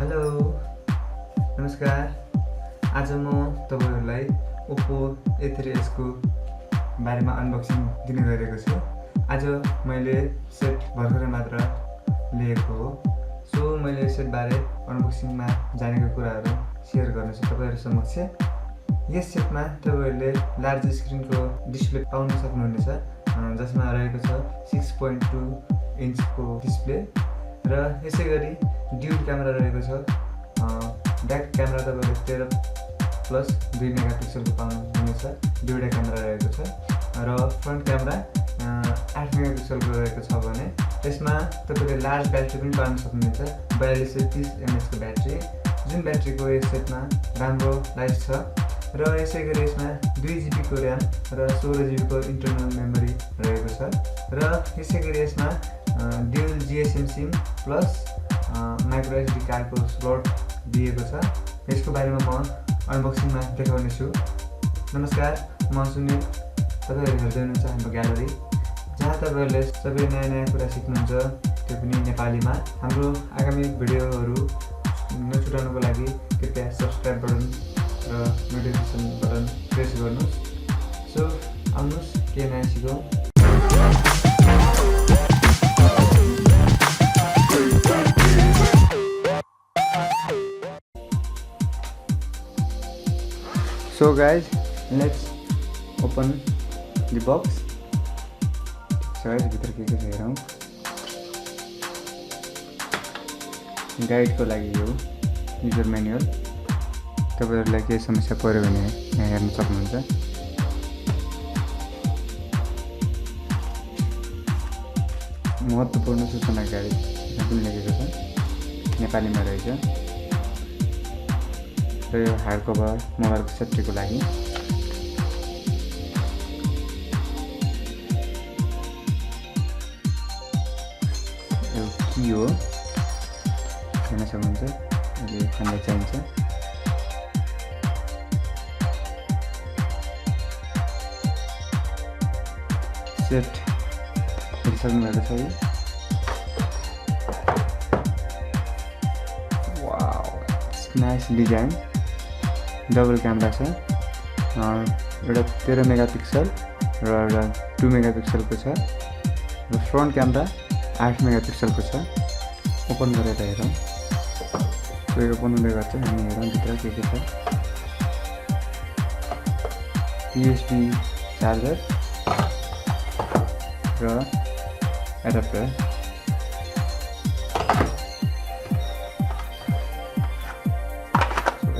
Hello नमस्कार। आज म तपाईहरुलाई Oppo A3s को बारेमा अनबक्सिङ दिने गरेको छु। आज मैले सेट भर्खरै मात्र लिएको हो। सो मैले सेट बारे अनबक्सिङमा जानेको कुराहरु शेयर गर्नेछु तपाईहरु समक्ष। यस सेटमा तपाईहरुले लार्ज स्क्रिनको डिस्प्ले पाउन सक्नुहुनेछ, जसमा रहेको छ 6.2 इन्चको डिस्प्ले र यसैगरी ड्युल क्यामेरा रहेको छ। ब्याक क्यामेरा तपाईले 13+2 मेगापिक्सलको पाउनुहुनेछ, दुईटा क्यामेरा रहेको छ र फ्रन्ट क्यामेरा 8 मेगापिक्सलको रहेको छ भने यसमा तपाईले लार्ज ब्याट्री पनि पाउन सक्नुहुन्छ, 4230 mAh को ब्याट्री, जुन ब्याट्रीको यस सेटमा राम्रो लाइफ छ र यसैगरी यसमा 2GB को र्याम र 16GB को इन्टरनल मेमोरी रहेको छ र यसैगरी यसमा dual GSM SIM plus micro SD कार्डको स्लट दिएको छ। यसको बारेमा म अनबक्सिङमा देखाउने छु। नमस्कार, म सुनिल। तपाईहरु हेर्दै हुनुहुन्छ हाम्रो ग्यालरी, जहाँ तपाईहरुले सबै नयाँ कुरा सिक्नुहुन्छ, त्यो पनि नेपालीमा। हाम्रो आगामी भिडियोहरु नछुटाउनको लागि कृपया सब्स्क्राइब बटन र नोटिफिकेसन बटन प्रेस गर्नुस्। सो आउनुस् के नयाँ सिकौं। So guys, let's open the box. So guys, भित्र के छ हेरौं। गाइड को लागि यो युजर म्यानुअल। तपाईहरुलाई के समस्या पर्यो भने यहाँ हेर्न सक्नुहुन्छ। महत्त्वपूर्ण सूचनाकारी यहाँ पनि लेखेको छ, नेपालीमा रहेछ। र यो हार्ड कभर मोबाइलको सेफ्टीको लागि। यो की हो हेर्न सक्नुहुन्छ, यो हामीलाई चाहिन्छ। सेट हेरिसक्नुभएको छ यो। Wow, nice design. Double camera छ, एउटा 13 मेगापिक्सल र एउटा 2 मेगापिक्सलको छ र फ्रन्ट क्यामेरा 8 मेगापिक्सलको छ। ओपन गरेर हेरौँ। सो यो ओपन हुँदै गर्छ, हामी हेरौँ भित्र के छ। USB चार्जर र एडाप्टर।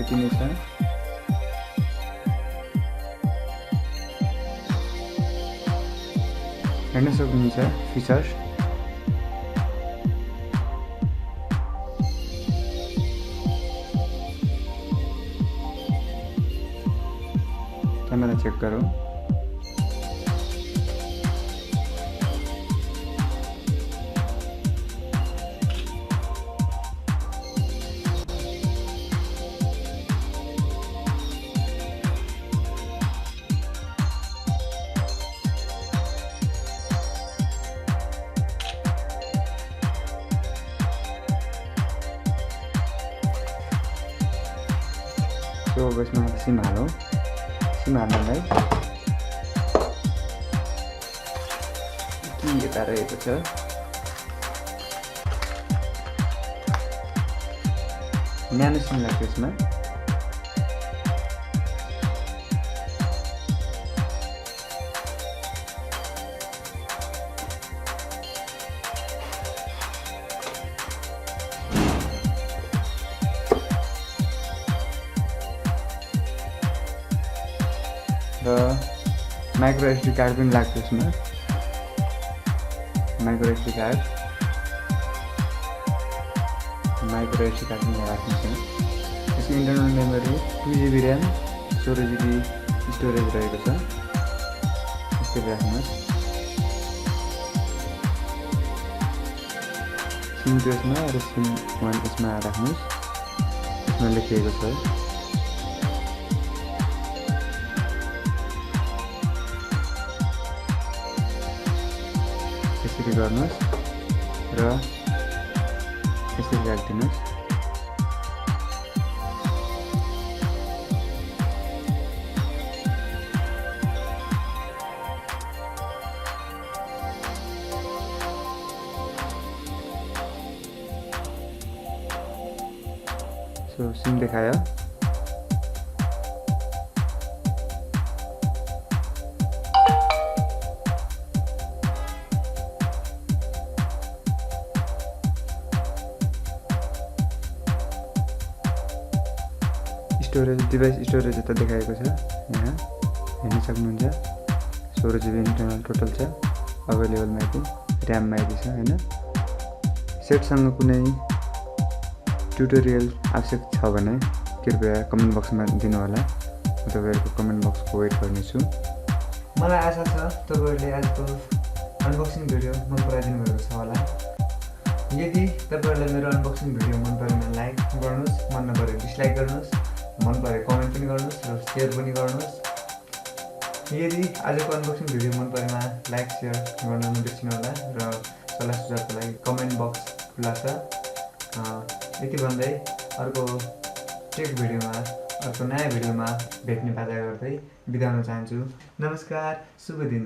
यति नै छ। हेर्न सक्नुहुन्छ फिचर्स। क्यामेरा चेक गरौँ। सो यसमा सिम हालौँ। सिम हाल्नलाई के यता रहेको छ। न्यानो सिम लाग्छ यसमा। र माइक्रो SD कार्ड पनि लाग्छ यसमा। माइक्रो SD कार्ड पनि राख्नु छ। यसको internal memory 2GB RAM 16GB storage रहेको छ। यसरी राख्नुहोस्। सिम 2 यसमा र सिम 1 यसमा राख्नुहोस्। यसमा लेखिएको छ। यसरी गर्नुहोस् र यसरी राखिदिनुहोस्। सो सिम देखायो। स्टोरेज डिभाइस स्टोरेज यता देखाएको छ, यहाँ हेर्न सक्नुहुन्छ। 16 GB इन्टरनल टोटल छ, अभाइलेबलमा यति, ऱ्याममा यति छ होइन। सेटसँग कुनै ट्युटोरियल आवश्यक छ भने कृपया कमेन्ट बक्समा दिनुहोला, म तपाईँहरूको कमेन्ट बक्सको वेट गर्नेछु। मलाई आशा छ तपाईँहरूले आजको अनबक्सिङ भिडियो मन पराइदिनु भएको छ होला। यदि तपाईँहरूलाई मेरो अनबक्सिङ भिडियो मन पऱ्यो भने लाइक गर्नुहोस्, मन नपऱ्यो डिसलाइक गर्नुहोस्, मन पऱ्यो कमेन्ट पनि गर्नुहोस् र सेयर पनि गर्नुहोस्। यदि आजको अनबक्सिङ भिडियो मन परेमा लाइक सेयर गर्न नबिर्सिनु होला र सल्लाह सुझावको लागि कमेन्ट बक्स खुला छ। यति भन्दै अर्को टेक भिडियोमा, अर्को नयाँ भिडियोमा भेट्ने बाचा गर्दै बिदा हुन चाहन्छु। नमस्कार, शुभ दिन।